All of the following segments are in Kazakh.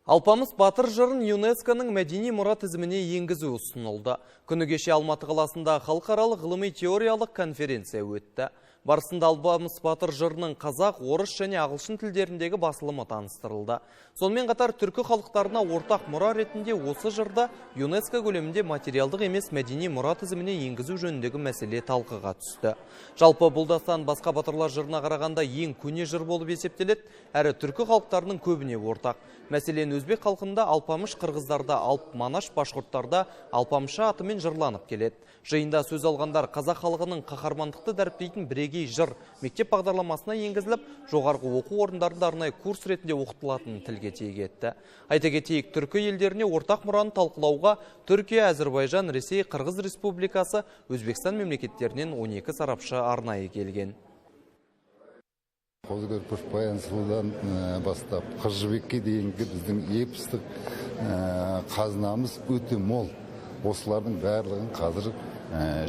Алпамыс Батыр жырын ЮНЕСКО-ның мәдени мұра тізіміне енгізу ұсынылды. Күні кеше Алматы қаласында халықаралық ғылыми-теориялық конференция өтті. Барысында Алпамыс Батыр жырының қазақ, орыс және ағылшын тілдеріндегі басылымы таныстырылды. Сонымен қатар түркі халықтарына ортақ мұра ретінде осы жырда ЮНЕСКО көлемінде материалдық емес мәдени мұра тізіміне енгізу жөніндегі мәселе талқыға түсті. Жалпы бұл дастан басқа батырлар жырына қарағанда ең көне жыр болып есептеледі, әрі түркі халықтарының көбіне ортақ. Мәселен, өзбек халқында алпамыш, қырғыздарда алп манаш, башқұрттарда алпамыша атымен жырланып келеді. Жиында сөз алғандар қазақ халқының қаһармандықты дәріптейтін бірегей жыр мектеп бағдарламасына енгізіліп, жоғарғы оқу орындарында арнайы курс ретінде оқытылатынын тілге тиек етті. Айта кетейік, түркі елдеріне ортақ мұраны талқылауға Түркия, Әзірбайжан, Ресей, Қырғыз Республикасы, Өзбекстан мемлекеттерінен 12 сарапшы арнайы келген. Қозы-көрпеш баян сұлудан бастап Қыз жібекке дейінгі біздің эпостық қазынамыз өте мол. Осылардың барлығын қазір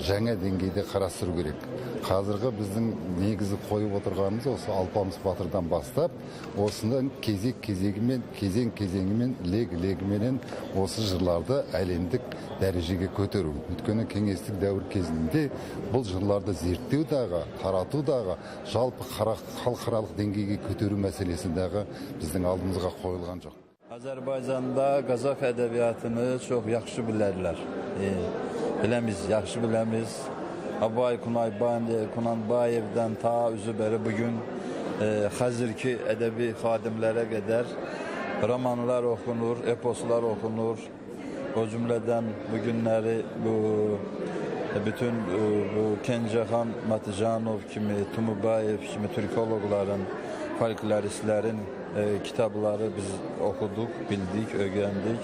жаңа деңгейде қарастыру керек. Қазіргі біздің негізі қойып отырғанымыз осы Алпамыс Батырдан бастап, осының кезең-кезеңімен, легі-легіменен осы жырларды әлемдік дәрежеге көтеру. Өйткені кеңестік дәуір кезінде бұл жырларды зерттеудағы, таратудағы, жалпы халықаралық деңгейге көтеру мәселесіндегі біздің алдымызға қойылған жоқ. Azərbaycanda Qazaq ədəbiyyatını çox yaxşı bilərlər. Yaxşı biləmiz. Abay Kunanbayevdən ta üzü bəri bugün hazırki ədəbi xadimlərə qədər romanlar oxunur, eposlar oxunur. O cümlədən bugünləri bütün Kencahan Matijanov kimi, Tumubayev kimi türkoloqların, folkloristlərin kitabları biz okuduk, bildik, öğrendik